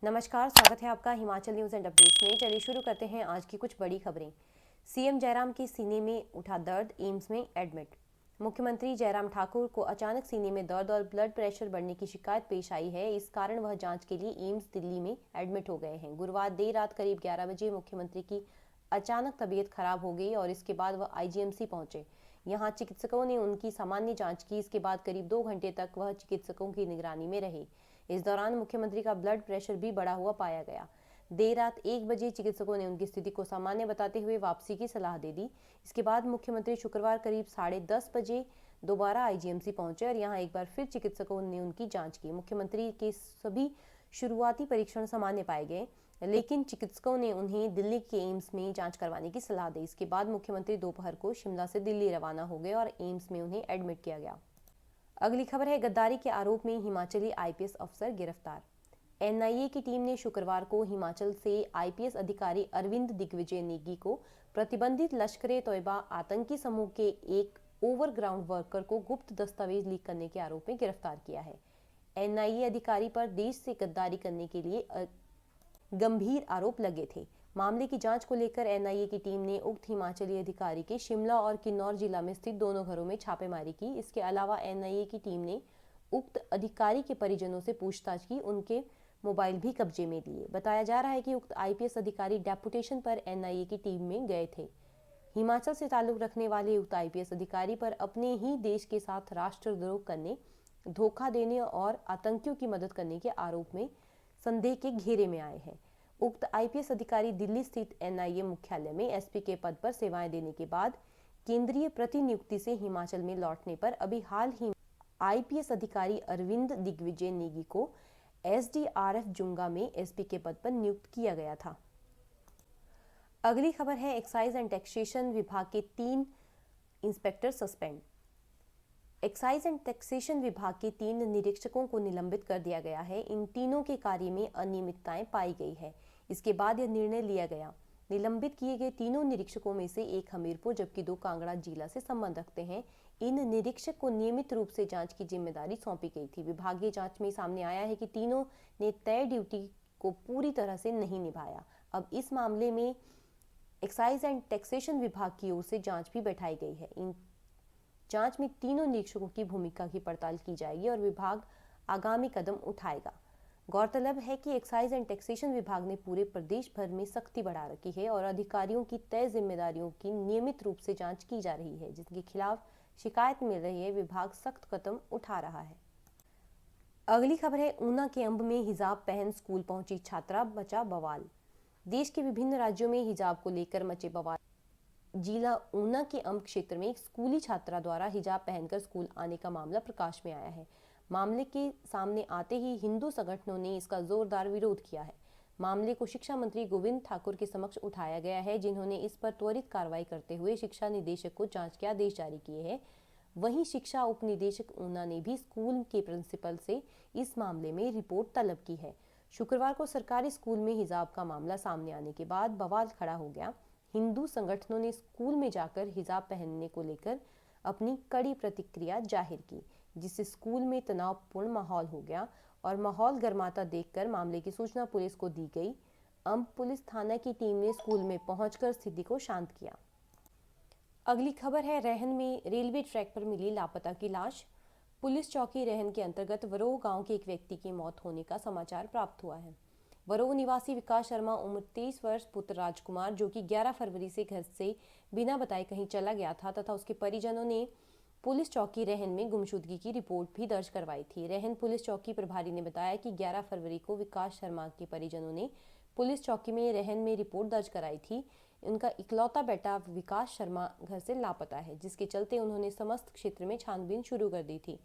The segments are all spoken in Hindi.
नमस्कार, स्वागत है आपका हिमाचल न्यूज़ एंड अपडेट्स में। चलिए शुरू करते हैं आज की कुछ बड़ी खबरें। सीएम जयराम के सीने में उठा दर्द, एम्स में एडमिट। मुख्यमंत्री जयराम ठाकुर को अचानक सीने में दर्द और ब्लड प्रेशर बढ़ने की शिकायत पेश आई है। इस कारण वह जांच के लिए एम्स दिल्ली में एडमिट हो गए हैं। गुरुवार देर रात करीब 11 बजे मुख्यमंत्री की अचानक तबीयत खराब हो गई और इसके बाद वह आईजीएमसी पहुंचे। यहां चिकित्सकों ने उनकी सामान्य जांच की। इसके बाद करीब 2 घंटे तक वह चिकित्सकों की निगरानी में रहे। इस दौरान मुख्यमंत्री का ब्लड प्रेशर भी बढ़ा हुआ पाया गया। देर रात 1 बजे चिकित्सकों ने उनकी स्थिति को सामान्य बताते हुए वापसी की सलाह दे दी। इसके बाद मुख्यमंत्री शुक्रवार करीब 10:30 बजे दोबारा आईजीएमसी पहुंचे और यहां एक बार फिर चिकित्सकों ने उनकी जांच की। मुख्यमंत्री के सभी शुरुआती परीक्षण सामान्य पाए गए, लेकिन चिकित्सकों ने उन्हें दिल्ली के एम्स में जांच करवाने की सलाह दी। इसके बाद मुख्यमंत्री दोपहर को शिमला से दिल्ली रवाना हो गए और एम्स में उन्हें एडमिट किया गया। अगली खबर है, गद्दारी के आरोप में हिमाचली आईपीएस अफसर गिरफ्तार। एनआईए की टीम ने शुक्रवार को हिमाचल से आईपीएस अधिकारी अरविंद दिग्विजय नेगी को प्रतिबंधित लश्कर-ए-तोयबा आतंकी समूह के एक ओवरग्राउंड वर्कर को गुप्त दस्तावेज लीक करने के आरोप में गिरफ्तार किया है। एनआईए अधिकारी पर देश से गद्दारी करने के लिए गंभीर आरोप लगे थे। मामले की जांच को लेकर एनआईए की टीम ने उक्त हिमाचली अधिकारी के शिमला और किन्नौर जिला में स्थित दोनों घरों में छापेमारी की। इसके अलावा एनआईए की टीम ने उक्त अधिकारी के परिजनों से पूछताछ की, उनके मोबाइल भी कब्जे में लिए। बताया जा रहा है कि उक्त आईपीएस अधिकारी डेपुटेशन पर एनआईए की टीम में गए थे। हिमाचल से ताल्लुक रखने वाले उक्त आईपीएस अधिकारी पर अपने ही देश के साथ राष्ट्रद्रोह करने, धोखा देने और आतंकियों की मदद करने के आरोप में संदेह के घेरे में आए हैं। उक्त आईपीएस अधिकारी दिल्ली स्थित एनआईए मुख्यालय में एसपी के पद पर सेवाएं देने के बाद केंद्रीय प्रतिनियुक्ति से हिमाचल में लौटने पर अभी हाल ही आईपीएस अधिकारी अरविंद दिग्विजय नेगी को एसडीआरएफ जुंगा में एसपी के पद पर नियुक्त किया गया था। अगली खबर है, एक्साइज एंड टैक्सेशन विभाग के 3 inspector suspend. Excise and taxation विभाग के 3 निरीक्षकों को निलंबित कर दिया गया है। इन तीनों के कार्य में अनियमितताएं पाई गई है। इसके बाद यह निर्णय लिया गया। निलंबित किए गए तीनों निरीक्षकों में से एक हमीरपुर जबकि 2 कांगड़ा जिला से संबंध रखते हैं। इन निरीक्षक को नियमित रूप से जांच की जिम्मेदारी सौंपी गई थी। विभागीय जांच में सामने आया है कि तीनों ने तय ड्यूटी को पूरी तरह से नहीं निभाया। अब इस मामले में एक्साइज एंड टैक्सेशन विभाग की ओर से जांच भी बैठाई गई है। इन जांच में तीनों निरीक्षकों की भूमिका की पड़ताल की जाएगी और विभाग आगामी कदम उठाएगा। गौरतलब है कि एक्साइज एंड टैक्सेशन विभाग ने पूरे प्रदेश भर में सख्ती बढ़ा रखी है और अधिकारियों की तय जिम्मेदारियों की नियमित रूप से जांच की जा रही है। जिनके खिलाफ शिकायत मिल रही है, विभाग सख्त कदम उठा रहा है। अगली खबर है, ऊना के अंब में हिजाब पहन स्कूल पहुंची छात्रा, मचा बवाल। देश के विभिन्न राज्यों में हिजाब को लेकर मचे बवाल। जिला ऊना के अंब क्षेत्र में एक स्कूली छात्रा द्वारा हिजाब पहनकर स्कूल आने का मामला प्रकाश में आया है। मामले के सामने आते ही हिंदू संगठनों ने इसका जोरदार विरोध किया है। मामले को शिक्षा मंत्री गोविंद ठाकुर के समक्ष उठाया गया है, जिन्होंने इस पर त्वरित कार्रवाई करते हुए शिक्षा निदेशक को जांच के आदेश जारी किए हैं। वहीं शिक्षा उप निदेशक ऊना ने भी स्कूल के प्रिंसिपल से इस मामले में रिपोर्ट तलब की है। शुक्रवार को सरकारी स्कूल में हिजाब का मामला सामने आने के बाद बवाल खड़ा हो गया। हिंदू संगठनों ने स्कूल में जाकर हिजाब पहनने को लेकर अपनी कड़ी प्रतिक्रिया जाहिर की, जिससे स्कूल में तनावपूर्ण माहौल हो गया और माहौल गर्माता देखकर मामले की सूचना पुलिस को दी गई। अंब पुलिस थाना की टीम ने स्कूल में पहुंचकर स्थिति को शांत किया। अगली खबर है, रेहन में रेलवे ट्रैक पर मिली लापता की लाश। पुलिस चौकी रेहन के अंतर्गत वरोह गांव के एक व्यक्ति की मौत होने का समाचार प्राप्त हुआ है। वरोह निवासी विकास शर्मा उम्र 23 वर्ष पुत्र राजकुमार, जो कि 11 फरवरी से घर से बिना बताए कहीं चला गया था तथा उसके परिजनों ने पुलिस चौकी रेहन में गुमशुदगी की रिपोर्ट भी दर्ज करवाई थी। रेहन पुलिस चौकी प्रभारी ने बताया कि 11 फरवरी को विकास शर्मा के परिजनों ने पुलिस चौकी में रेहन में रिपोर्ट दर्ज कराई थी। उनका इकलौता बेटा विकास शर्मा घर से लापता है, जिसके चलते उन्होंने समस्त क्षेत्र में छानबीन शुरू कर दी थी।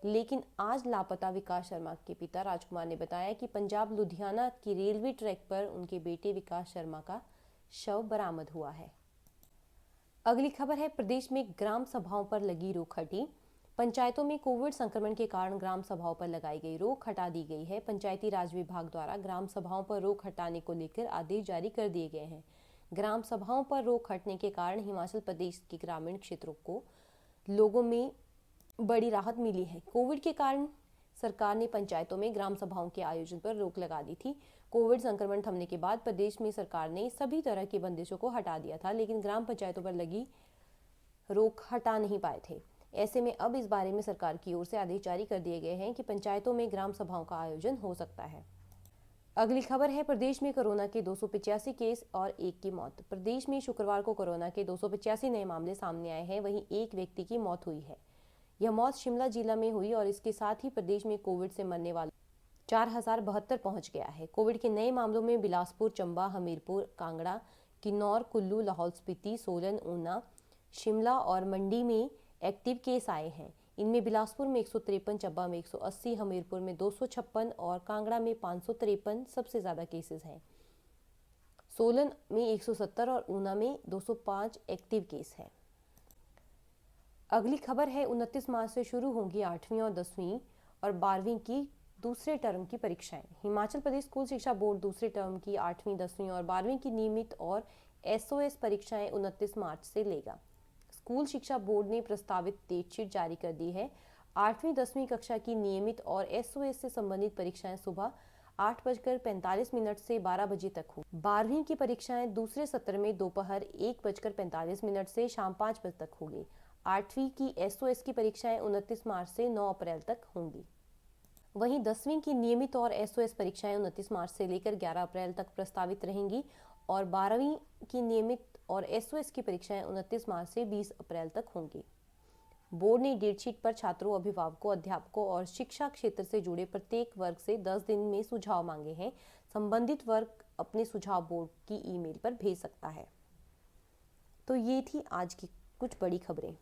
लेकिन आज लापता विकास शर्मा के पिता राजकुमार ने बताया कि पंजाब लुधियाना की रेलवे ट्रैक पर उनके बेटे विकास शर्मा का शव बरामद हुआ है। अगली खबर है, प्रदेश में ग्राम सभाओं पर लगी रोक हटी। पंचायतों में कोविड संक्रमण के कारण ग्राम सभाओं पर लगाई गई रोक हटा दी गई है। पंचायती राज विभाग द्वारा ग्राम सभाओं पर रोक हटाने को लेकर आदेश जारी कर दिए गए हैं। ग्राम सभाओं पर रोक हटने के कारण हिमाचल प्रदेश के ग्रामीण क्षेत्रों को लोगों में बड़ी राहत मिली है। कोविड के कारण सरकार ने पंचायतों में ग्राम सभाओं के आयोजन पर रोक लगा दी थी। कोविड संक्रमण थमने के बाद प्रदेश में सरकार ने सभी तरह की बंदिशों को हटा दिया था, लेकिन ग्राम पंचायतों पर लगी रोक हटा नहीं पाए थे। ऐसे में अब इस बारे में सरकार की ओर से आदेश जारी कर दिए गए हैं कि पंचायतों में ग्राम सभाओं का आयोजन हो सकता है। अगली खबर है, प्रदेश में कोरोना के 285 केस और एक की मौत। प्रदेश में शुक्रवार को कोरोना के 285 नए मामले सामने आए हैं, वहीं एक व्यक्ति की मौत हुई है। यह मौत शिमला जिला में हुई और इसके साथ ही प्रदेश में कोविड से मरने वाले 4072 पहुंच गया है। कोविड के नए मामलों में बिलासपुर, चंबा, हमीरपुर, कांगड़ा, किन्नौर, कुल्लू, लाहौल स्पीति, सोलन, ऊना, शिमला और मंडी में एक्टिव केस आए हैं। इनमें बिलासपुर में 153, चंबा में 180, हमीरपुर में 256 और कांगड़ा में 553 सबसे ज़्यादा केसेस हैं। सोलन में 170 और ऊना में 205 एक्टिव केस हैं। अगली खबर है, 29 मार्च से शुरू होंगी 8वीं और 10वीं और 12वीं की दूसरे टर्म की परीक्षाएं। हिमाचल प्रदेश स्कूल शिक्षा बोर्ड दूसरे टर्म की 8वीं, 10वीं और 12वीं की नियमित और SOS परीक्षाएं 29 मार्च से लेगा। स्कूल शिक्षा बोर्ड ने प्रस्तावित डेटशीट जारी कर दी है। 8वीं 10वीं कक्षा की नियमित और SOS से संबंधित परीक्षाएं सुबह 8:45 से 12 बजे तक हो। 12वीं की परीक्षाएं दूसरे सत्र में दोपहर 1:45 से शाम 5 बजे तक होगी। 8वीं की SOS की परीक्षाएं 29 मार्च से 9 अप्रैल तक होंगी। वहीं 10वीं की नियमित और SOS परीक्षाएं 29 मार्च से लेकर 11 अप्रैल तक प्रस्तावित रहेंगी और 12वीं की नियमित और SOS की परीक्षाएं 29 मार्च से 20 अप्रैल तक होंगी। बोर्ड ने डेटशीट पर छात्रों, अभिभावकों, अध्यापकों और शिक्षा क्षेत्र से जुड़े प्रत्येक वर्ग से 10 दिन में सुझाव मांगे हैं। संबंधित वर्ग अपने सुझाव बोर्ड की ईमेल पर भेज सकता है। तो ये थी आज की कुछ बड़ी खबरें।